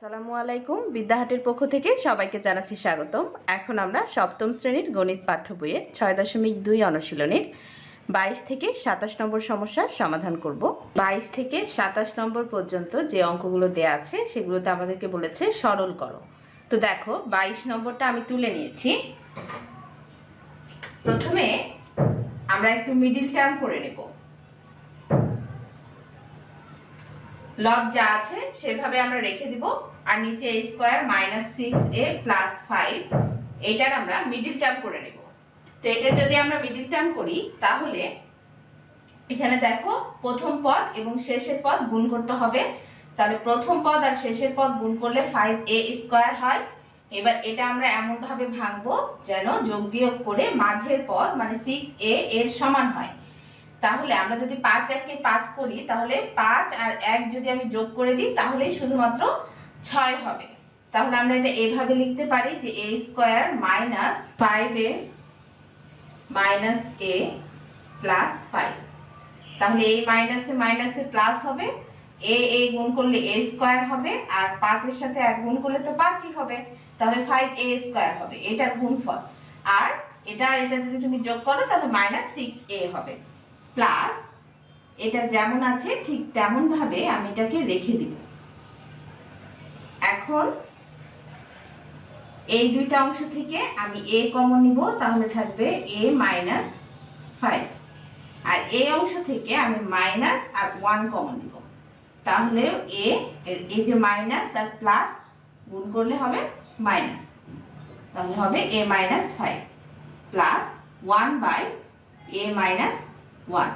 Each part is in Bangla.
আসসালামু আলাইকুম। বিদ্যাহাটের পক্ষ থেকে সবাইকে জানাচ্ছি স্বাগতম। এখন আমরা সপ্তম শ্রেণীর গণিত পাঠ্য বইয়ের ৬.২ অনুশীলনীর ২২ থেকে ২৭ নম্বর সমস্যার সমাধান করব। ২২ থেকে ২৭ নম্বর পর্যন্ত যে অঙ্কগুলো দেয়া আছে সেগুলোতে আমাদেরকে বলেছে সরল করো। তো দেখো ২২ নম্বরটা আমি তুলে নিয়েছি। প্রথমে আমরা একটু মিডিল টার্ম করে নেব। লব যা আছে সেভাবে আমরা রেখে দিব, আর নিচে a square minus 6a plus 5 এটার আমরা মিডিল টার্ম করে নেব। তো এটা যদি আমরা মিডিল টার্ম করি তাহলে এখানে দেখো প্রথম পদ এবং শেষের পদ গুণ করতে হবে। তাহলে প্রথম পদ আর শেষের পদ গুণ করলে 5a স্কয়ার হয়। এবার এটা আমরা এমন ভাবে ভাঙবো যেন যোগ বিয়োগ করে মাঝের পদ মানে 6a এর সমান হয়। তাহলে আমরা যদি 5 1 5 করি তাহলে 5 আর 1 যদি আমি যোগ করে দিই তাহলে শুধুমাত্র 6 হবে। তাহলে আমরা এটা এইভাবে লিখতে পারি যে a square minus 5a minus a plus 5। তাহলে এই মাইনাসে মাইনাসে প্লাস হবে, a গুণ করলে a স্কয়ার হবে, আর 5 এর সাথে 1 গুণ করলে তো 5ই হবে। তাহলে 5a স্কয়ার হবে, এটার গুণফল। আর এটা যদি তুমি যোগ করো তাহলে মাইনাস 6a হবে, প্লাস এটা যেমন আছে ঠিক তেমন ভাবে আমি এটাকে রেখে দিব। এখন এই দুইটা অংশ থেকে আমি a কমন নিব, তাহলে থাকবে a মাইনাস 5, আর এই অংশ থেকে আমি মাইনাস আর 1 কমন নিব, তাহলে এই যে মাইনাস আর প্লাস গুণ করলে হবে মাইনাস, তাহলে হবে a minus 5 plus 1 by a minus 1।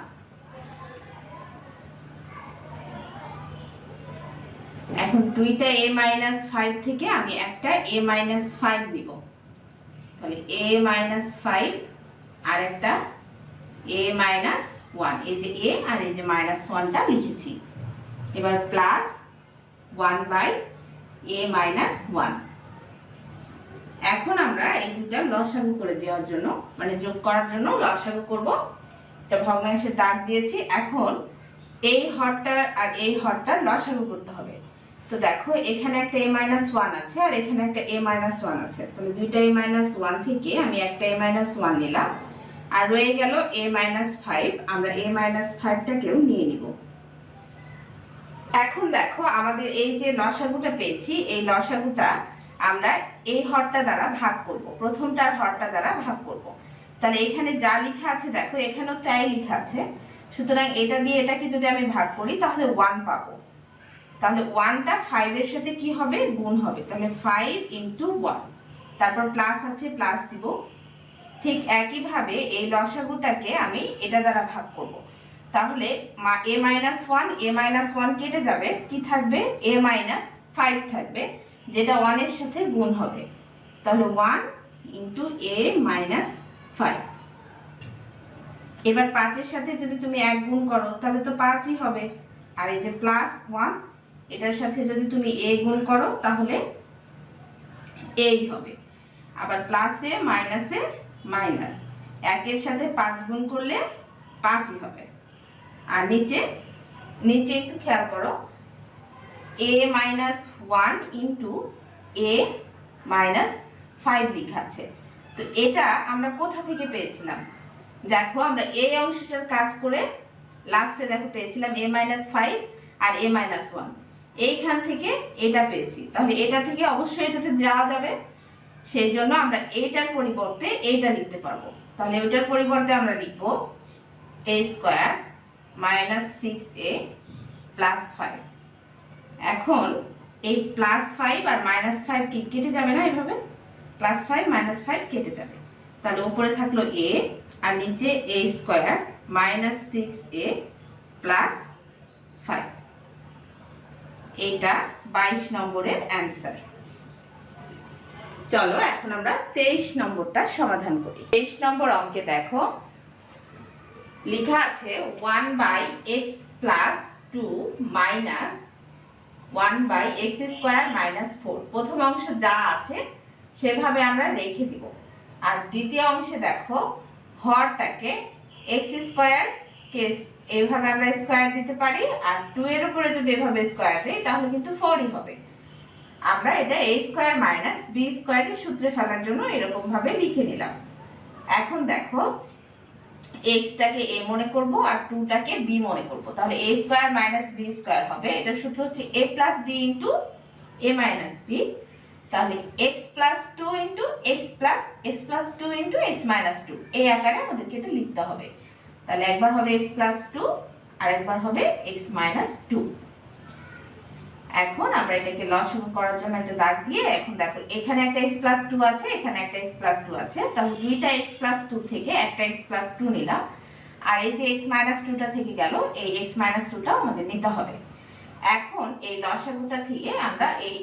এখন দুইটা a মাইনাস 5 থেকে আমি একটা a মাইনাস 5 নিব, তাহলে a মাইনাস 5 আর একটা a মাইনাস 1, এই যে a আর এই যে মাইনাস 1টা লিখেছি। এবার প্লাস 1 বাই a মাইনাস 1। এখন আমরা এই দুইটা লসাগু করে দেওয়ার জন্য মানে যোগ করার জন্য লসাগু করব। এটা ভগ্নাংশে দাগ দিয়েছি। এখন এই হরটার আর এই হরটার লসাগু করতে হবে। তো দেখো এখানে একটা a মাইনাস 1 আছে আর এখানে একটা a মাইনাস 1 আছে, তাহলে দুইটা a মাইনাস 1 থেকে আমি একটা a মাইনাস 1 নিলাম, আর রয়ে গেল a মাইনাস 5। আমরা a মাইনাস 5টাকেও নিয়ে নিব। এখন দেখো আমাদের এই যে লসাগুটা পেয়েছি, এই লসাগুটা আমরা এই হরটা দ্বারা ভাগ করব, প্রথমটার হরটা দ্বারা ভাগ করব। তাহলে এখানে যা লেখা আছে দেখো এখানেও তাই লেখা আছে, সুতরাং এটা দিয়ে এটাকে যদি আমি ভাগ করি তাহলে 1 পাবো। তাহলে 1টা 5 এর সাথে কি হবে, গুণ হবে, তাহলে 5 ইনটু 1, তারপর প্লাস আছে প্লাস দিব। ঠিক একই ভাবে এই লসাগুটাকে আমি এটা দ্বারা ভাগ করব, তাহলে a মাইনাস 1 a মাইনাস 1 কেটে যাবে, কি থাকবে a মাইনাস 5 থাকবে, যেটা 1 এর সাথে গুণ হবে, তাহলে 1 ইনটু a মাইনাস 5। এবার 5 এর সাথে যদি তুমি 1 গুণ করো তাহলে তো 5ই হবে, আর এই যে প্লাস 1 এটার সাথে যদি তুমি a গুণ করো তাহলে a হবে, আবার প্লাসে মাইনাসে মাইনাস, 1 এর সাথে 5 গুণ করলে 5ই হবে। আর নিচে একটু খেয়াল করো, a minus 1 into a minus 5 লেখা আছে। তো এটা আমরা কোথা থেকে পেয়েছিলাম, দেখো আমরা এই অংশটার কাজ করে লাস্টে দেখো পেয়েছিলাম a মাইনাস 5 আর a মাইনাস 1, এইখান থেকে এটা পেয়েছি। তাহলে এটা থেকে অবশ্যই এটাতে যাওয়া যাবে, সেই জন্য আমরা এইটার পরিবর্তে এইটা লিখতে পারবো। তাহলে ওইটার পরিবর্তে আমরা লিখব a square minus 6a plus 5। এখন এই প্লাস 5 আর মাইনাস 5 কি কেটে যাবে না, এভাবে প্লাস 5 মাইনাস 5 কেটে যাবে, তাহলে উপরে থাকলো a আর নিচে a square minus 6a plus 5। এটা 22 নম্বরের অ্যান্সার। চলো এখন আমরা 23 নম্বরটা সমাধান করি। 23 নম্বর অঙ্কে দেখো লেখা আছে 1 by x plus 2 minus 1 by x square minus 4। প্রথম অংশ যা আছে সেভাবে আমরা রেখে দিব, আর দ্বিতীয় অংশে দেখো হরটাকে x স্কয়ার কে এইভাবে আমরা স্কয়ার দিতে পারি, আর 2 এর উপরে যদি এভাবে স্কয়ার দেই তাহলে কিন্তু 4ই হবে। আমরা এটা a স্কয়ার মাইনাস b স্কয়ারের সূত্রে ফেলার জন্য এরকম ভাবে লিখে নিলাম। এখন দেখো x টাকে a মনে করব আর 2 টাকে b মনে করব, তাহলে a square minus b square হবে, এটার সূত্র হচ্ছে a plus b into a minus b, তাহলে x plus 2 into x plus 2 into x minus 2, এই আকারে আমাদেরকে এটা লিখতে হবে। তাহলে একবার হবে x প্লাস 2 আর একবার হবে x মাইনাস 2। এখন আমরা এটাকে লসাগু করার জন্য একটা দাগ দিয়ে, এখন দেখো এখানে একটা x প্লাস 2 আছে, এখানে একটা x প্লাস 2 আছে, তাহলে দুইটা x প্লাস 2 থেকে একটা x প্লাস 2 নিলাম, আর এই যে x মাইনাস 2টা থেকে গেল, এই x মাইনাস 2টা আমাদের নিতে হবে। এখন এই লসাগুটা থেকে আমরা এই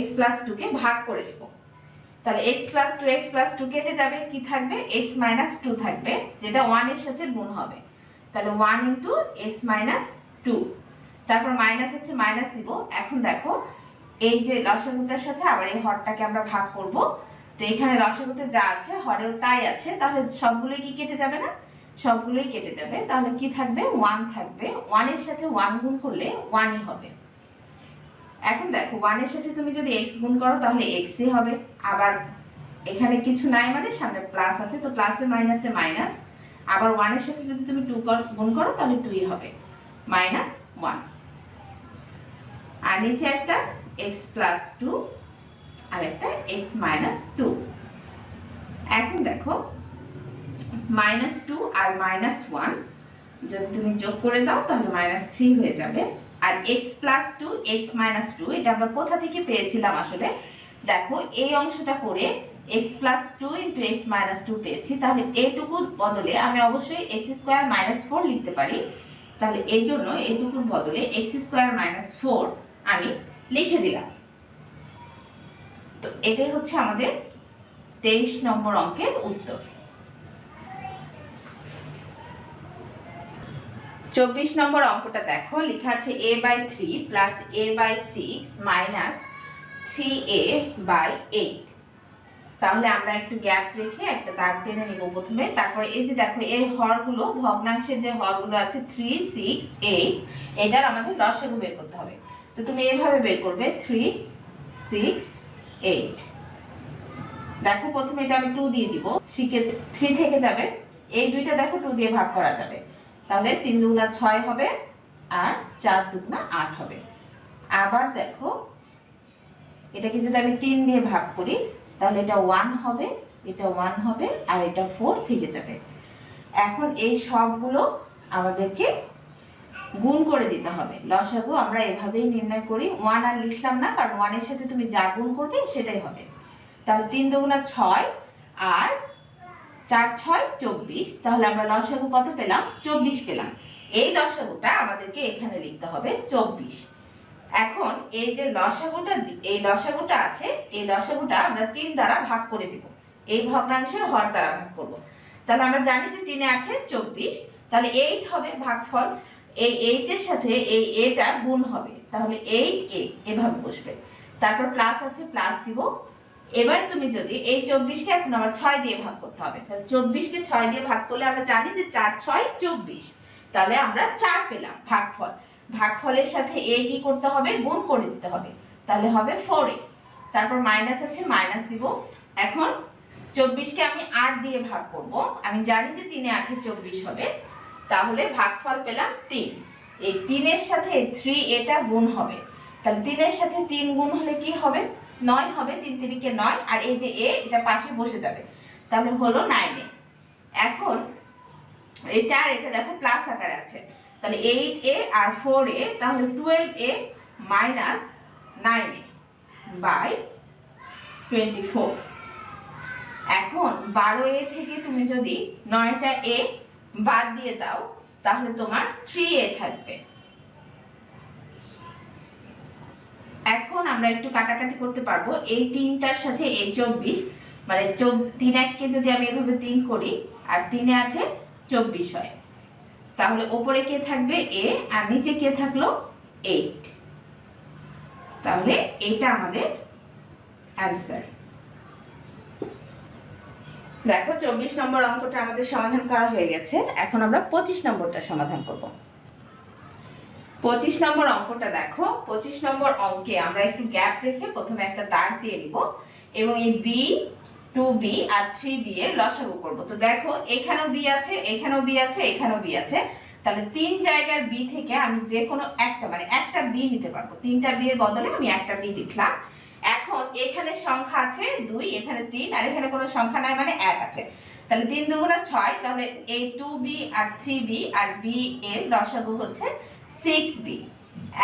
x প্লাস 2 কে ভাগ করে দেব, তাহলে x প্লাস 2 কেটে যাবে, কি থাকবে x মাইনাস 2 থাকবে, যেটা 1 এর সাথে গুণ হবে, তাহলে 1 ইনটু x মাইনাস 2, তারপর মাইনাস আছে মাইনাস দিব। এখন দেখো এই যে লসাগুটার সাথে আবার এই হরটাকে আমরা ভাগ করব, তো এখানে লসাগুতে যা আছে হরেও তাই আছে, তাহলে সবগুলোই কি কেটে যাবে না, সবগুলোই কেটে যাবে, তাহলে কি থাকবে 1 থাকবে, 1 এর সাথে 1 গুণ করলে 1ই হবে। এখন দেখো 1 এর সাথে তুমি যদি x গুণ করো তাহলে xই হবে, আবার এখানে কিছু নাই মানে সামনে প্লাস আছে, তো প্লাসে মাইনাসে মাইনাস, আবার 1 এর সাথে যদি তুমি 2 গুণ করো তাহলে 2ই হবে, মাইনাস 1। আর নিচে একটা x প্লাস 2 আর একটা x মাইনাস 2। এখন দেখো মাইনাস 2 আর মাইনাস 1 যদি তুমি যোগ করে দাও তাহলে মাইনাস 3 হয়ে যাবে, আর x প্লাস 2 x মাইনাস 2 এটা আমরা কোথা থেকে পেয়েছিলাম আসলে, দেখো এই অংশটা করে x plus 2 into x minus 2 পেয়েছি, তাহলে এইটুকুর বদলে আমি অবশ্যই x স্কয়ার মাইনাস 4 লিখতে পারি, তাহলে এই জন্য এইটুকুর বদলে x স্কয়ার মাইনাস 4 আমি লিখে দিলাম। তো এটাই হচ্ছে আমাদের 23 নম্বর অঙ্কের উত্তর। 24 নম্বর অঙ্কটা দেখো, লেখা আছে a/3 plus a/6 minus 3a/8। তাহলে আমরা একটু গ্যাপ রেখে একটা দাগ টেনে নিব প্রথমে, তারপরে এই যে দেখো এর হরগুলো, ভগ্নাংশের যে হরগুলো আছে 3, 6, 8, এটার আমাদের লসাগু বের করতে হবে। তো তুমি এইভাবে বের করবে 3, 6, 8। দেখো প্রথমে এটা আমি 2 দিয়ে দিব, 3 থেকে যাবে, এই দুইটা দেখো 2 দিয়ে ভাগ করা যাবে, তাহলে 3 দুগুণা 6 হবে আর 4 দুগুণা 8 হবে। আবার দেখো এটাকে যদি আমি 3 দিয়ে ভাগ করি তাহলে এটা 1 হবে, এটা 1 হবে আর এটা 4 থেকে যাবে। এখন এই সবগুলো আমাদেরকে গুণ করে দিতে হবে। লসাগু আমরা এভাবেই নির্ণয় করি, 1 আর লিখলাম না, কারণ 1 এর সাথে তুমি যা গুণ করবে সেটাই হবে। তাহলে 3 দুগুণা 6 আর 4, 6, 24, তাহলে আমরা লসাগু কত পেলাম, 24 পেলাম। এই লসাগুটা আমাদেরকে এখানে লিখতে হবে 24। এখন এই যে লসাগুটা আছে, এই লসাগুটা আমরা 3 দ্বারা ভাগ করে দিব, এই ভগ্নাংশের হর দ্বারা ভাগ করব। তাহলে আমরা জানি যে 3 এ 8 24, তাহলে 8 হবে ভাগফল, এই 8 এর সাথে এই a-টা গুণ হবে, তাহলে 8a এভাবে বসবে, তারপর প্লাস আছে প্লাস দিব। এবার তুমি যদি এই 24 কে এখন আবার 6 দিয়ে ভাগ করতে হবে, তাহলে 24 কে 6 দিয়ে ভাগ করলে আমরা জানি যে 4, 6, 24, তাহলে আমরা 4 পেলাম ভাগফল। ভাগফলের সাথে a কি করতে হবে, গুণ করে দিতে হবে, তাহলে হবে 4a। তারপর মাইনাস আছে মাইনাস দিব। এখন 24 কে আমি 8 দিয়ে ভাগ করব, আমি জানি যে 3 এ 8 24 হবে, তাহলে ভাগফল পেলাম 3। এই 3 এর সাথে 3 এটা গুণ হবে, তাহলে 3 এর সাথে 3 গুণ হলে কি হবে, 9 হবে, 3 3 9, আর এই যে a এটা পাশে বসে যাবে, তাহলে হলো 9a। এখন এটা আর এটা দেখো প্লাস আকারে আছে, তাহলে 8a আর 4a, তাহলে 12a মাইনাস 9a বাই 24। এখন 12a থেকে তুমি যদি 9টা a বাদ দিয়ে দাও তাহলে তোমার 3a থাকবে। এখন আমরা একটু কাটাকাটি করতে পারবো, এই 3টার সাথে এই 24, মানে 3 1 কে যদি আমি এভাবে 3 করি আর 3 এ 8 24 হয়, তাহলে উপরে কে থাকবে a আর নিচে কে থাকলো 8, তাহলে এটা আমাদের অ্যানসার। দেখো 24 নম্বর অঙ্কটা আমাদের সমাধান করা হয়ে গেছে, এখন আমরা 25 নম্বরটা সমাধান করব। 25 নম্বর অঙ্কটা দেখো। 25 নম্বর অঙ্কে আমরা একটু গ্যাপ রেখে প্রথমে একটা দাগ দিয়ে নিব এবং এই বি, 2b আর 3b এর লসাগু করব। তো দেখো এখানেও বি আছে, এখানেও বি আছে, এখানেও বি আছে, তাহলে 3 জায়গার বি থেকে আমি যে কোনো একটা মানে একটা বি নিতে পারবো। 3টা বি এর বদলে আমি একটা বি লিখলাম। এখন এখানে সংখ্যা আছে 2, এখানে 3 আর এখানে কোনো সংখ্যা নাই মানে 1 আছে, তাহলে 3 দুগুণা 6। তাহলে এই 2b আর 3b আর b এর লসাগু হচ্ছে 6b।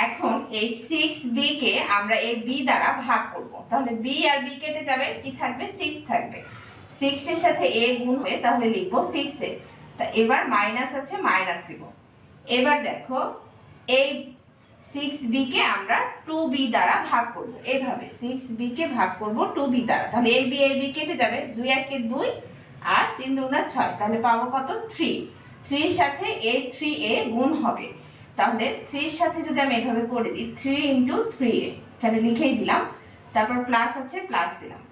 এখন এই 6b কে আমরা এই b দ্বারা ভাগ করব, তাহলে b আর b কেটে যাবে, কি থাকবে 6 থাকবে। 6 এর সাথে a গুণ হবে, তাহলে লিখব 6 এ। তা এবার মাইনাস আছে, মাইনাস দিব। এবার দেখো এই 6b কে আমরা 2b দ্বারা ভাগ করব, এইভাবে 6b কে ভাগ করব 2b দ্বারা, তাহলে a b কেটে যাবে, 2 1 কে 2 আর 3 দুগুণা 6, তাহলে পাবো কত 3। 3 এর সাথে এই 3a গুণ হবে, তাহলে 3 এর সাথে যদি আমি এভাবে করে দিই 3 × 3a, এখানে লিখেই দিলাম, তারপর প্লাস আছে প্লাস দিলাম।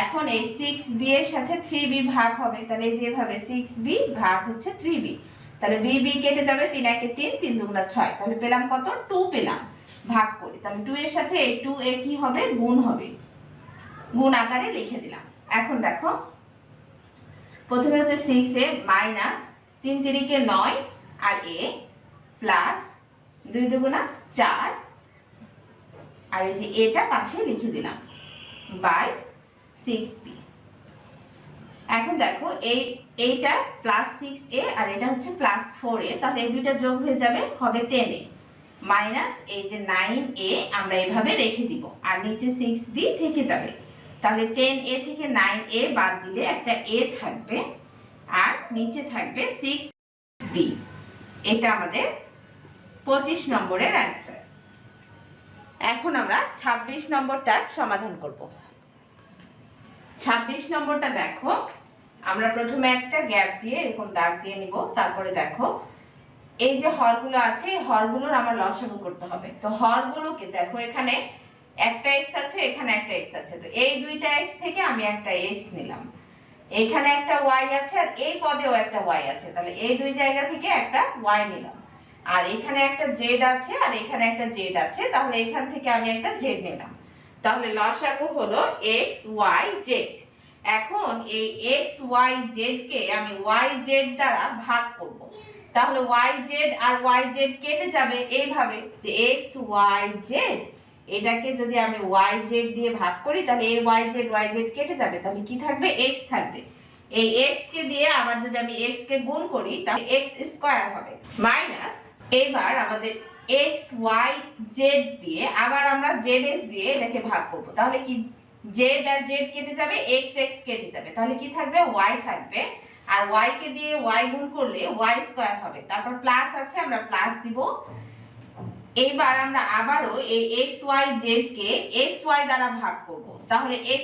এখন এই 6b এর সাথে 3b ভাগ হবে, তাহলে যেভাবে 6b ভাগ হচ্ছে 3b, তাহলে b কেটে যাবে, 3 1 এ 3, 3 দুগুণা 6, তাহলে পেলাম কত 2 পেলাম ভাগ করে। তাহলে 2 এর সাথে এই 2a কি হবে গুণ হবে, গুণ আকারে লিখে দিলাম। এখন দেখো প্রথমে হচ্ছে 6a মাইনাস 3 3 কে 9 আর a প্লাস 2 দুগুণা 4 আর এই যে এটা পাশে লিখে দিলাম বাই 6b। এখন দেখো এইটা প্লাস 6a আর এটা হচ্ছে প্লাস 4a, তাহলে এই দুইটা যোগ হয়ে যাবে, হবে 10a মাইনাস এই যে 9a আমরা এভাবে রেখে দিব আর নিচে 6b থেকে যাবে, তাহলে 10a থেকে 9a বাদ দিলে একটা a থাকবে আর নিচে থাকবে 6b। এটা আমাদের 25 নম্বরের অ্যান্সার। এখন আমরা 26 নম্বরটার সমাধান করব। 26 নম্বরটা দেখো, আমরা প্রথমে একটা গ্যাপ দিয়ে এরকম দাগ দিয়ে নিব, তারপরে দেখো এই যে হরগুলো আছে এই হরগুলোর আমার লসাগু করতে হবে। তো হরগুলোকে দেখো এখানে একটা x আছে, এখানে একটা x আছে, তো এই দুইটা x থেকে আমি একটা x নিলাম, এখানে একটা y আছে আর এই পদেও একটা y আছে, তাহলে এই দুই জায়গা থেকে একটা y নিলাম, আর এখানে একটা z আছে আর এখানে একটা z আছে, তাহলে এখান থেকে আমি একটা z নিলাম, তাহলে লসাগু হলো x y z। এখন এই x y z কে আমি y z দ্বারা ভাগ করব, তাহলে y z আর y z কেটে যাবে, এইভাবে যে x y z এটাকে যদি আমি y z দিয়ে ভাগ করি তাহলে এই y z কেটে যাবে, তাহলে কি থাকবে x থাকবে। এই x কে দিয়ে আবার যদি আমি x কে গুণ করি তাহলে x স্কয়ার হবে মাইনাস, এবার আমাদের x y z দিয়ে আবার আমরা z x দিয়ে এটাকে ভাগ করব, তাহলে কি z আর z কেটে যাবে, x x কেটে যাবে, তাহলে কি থাকবে y থাকবে, আর y কে দিয়ে y গুণ করলে y স্কয়ার হবে, তারপর প্লাস আছে আমরা প্লাস দিব। এইবার আমরা আবারও এই x y z কে x y দ্বারা ভাগ করব, তাহলে x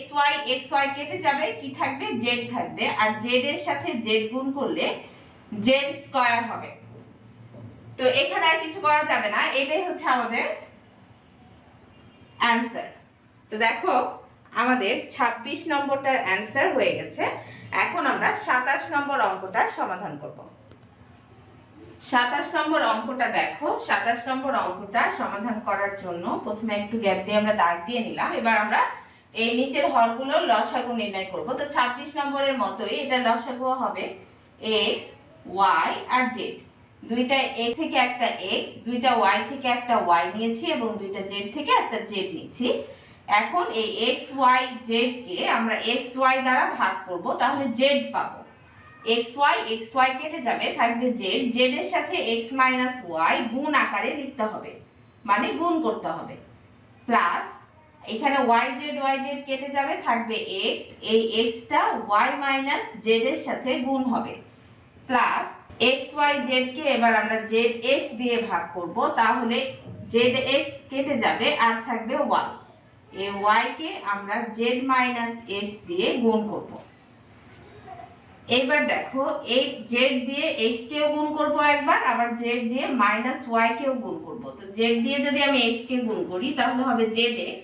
y কেটে যাবে, কি থাকবে z থাকবে, আর z এর সাথে z গুণ করলে z স্কয়ার হবে। তো এখানে আর কিছু করা যাবে না, এটাই হচ্ছে আমাদের অ্যানসার। তো দেখো আমাদের 26 নম্বরটার অ্যানসার হয়ে গেছে। এখন আমরা 27 নম্বর অঙ্কটার সমাধান করব। 27 নম্বর অঙ্কটা দেখো, 27 নম্বর অঙ্কটা সমাধান করার জন্য প্রথমে একটু গ্যাপ দিয়ে আমরা দাগ দিয়ে নিলাম। এবার আমরা এই নিচের হরগুলোর লসাগু নির্ণয় করব। তো 26 নম্বরের মতোই এটা লসাগু হবে x y আর z, দুইটা x থেকে একটা x, দুইটা y থেকে একটা y নিয়েছি এবং দুইটা z থেকে একটা z নিয়েছি। এখন এই x y z কে আমরা x y দ্বারা ভাগ করব, তাহলে z পাবো, x y কেটে যাবে, থাকবে z, z এর সাথে x y গুণ আকারে লিখতে হবে, মানে গুণ করতে হবে, প্লাস এখানে y z কেটে যাবে, থাকবে x, এই x টা y z এর সাথে গুণ হবে, প্লাস x y z কে এবার আমরা z x দিয়ে ভাগ করব, তাহলে z x কেটে যাবে আর থাকবে y, এই y কে আমরা z x দিয়ে গুণ করব। এবার দেখো এই z দিয়ে x কেও গুণ করব একবার, আবার z দিয়ে y কেও গুণ করব। তো z দিয়ে যদি আমি x কে গুণ করি তাহলে হবে zx,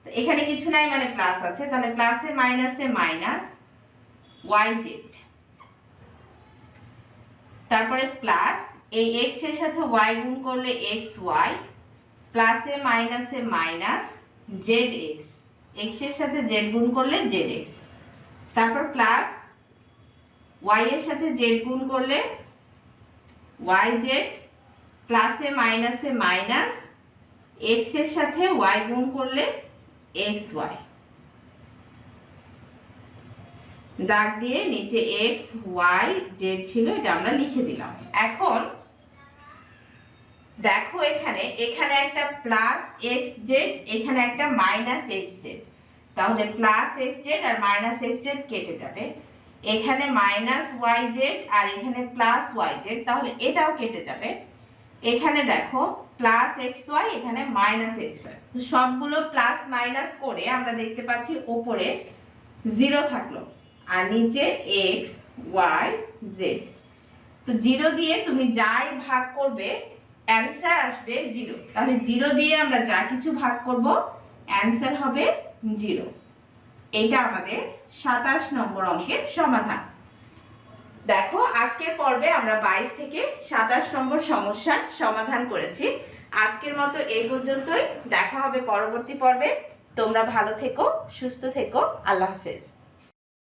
তো এখানে কিছু নাই মানে প্লাস আছে, তাহলে প্লাসে মাইনাসে মাইনাস yz, তারপরে প্লাস এই এক্স এর সাথে ওয়াই গুণ করলে এক্স ওয়াই, প্লাসে মাইনাসে মাইনাস জেড এক্স, এক্স এর সাথে জেড গুণ করলে জেড এক্স, তারপর প্লাস ওয়াই এর সাথে জেড গুণ করলে ওয়াই জেড, প্লাসে মাইনাসে মাইনাস এক্স এর সাথে ওয়াই গুণ করলে এক্স ওয়াই, দাগ দিয়ে নিচে এক্স ওয়াই জেড ছিল এটা আমরা লিখে দিলাম। এখন দেখো এখানে একটা প্লাস এক্স জেড, এখানে একটা মাইনাস এক্স জেড, তাহলে প্লাস এক্স জেড আর মাইনাস এক্স জেড কেটে যাবে, এখানে মাইনাস ওয়াই জেড আর এখানে প্লাস ওয়াই জেড, তাহলে এটাও কেটে যাবে। এখানে দেখো প্লাস এক্স ওয়াই, এখানে মাইনাস এক্স ওয়াই, সবগুলো প্লাস মাইনাস করে আমরা দেখতে পাচ্ছি ওপরে 0 থাকলো আর নিচে এক্স ওয়াই জেড। তো 0 দিয়ে তুমি যাই ভাগ করবে অ্যান্সার আসবে 0, তাহলে 0 দিয়ে আমরা যা কিছু ভাগ করব অ্যান্সার হবে 0। এটা আমাদের 27 নম্বর অঙ্কের সমাধান। দেখো আজকের পর্বে আমরা 22 থেকে 27 নম্বর সমস্যার সমাধান করেছি। আজকের মতো এই পর্যন্তই, দেখা হবে পরবর্তী পর্বে। তোমরা ভালো থেকো, সুস্থ থেকো, আল্লাহ হাফেজ।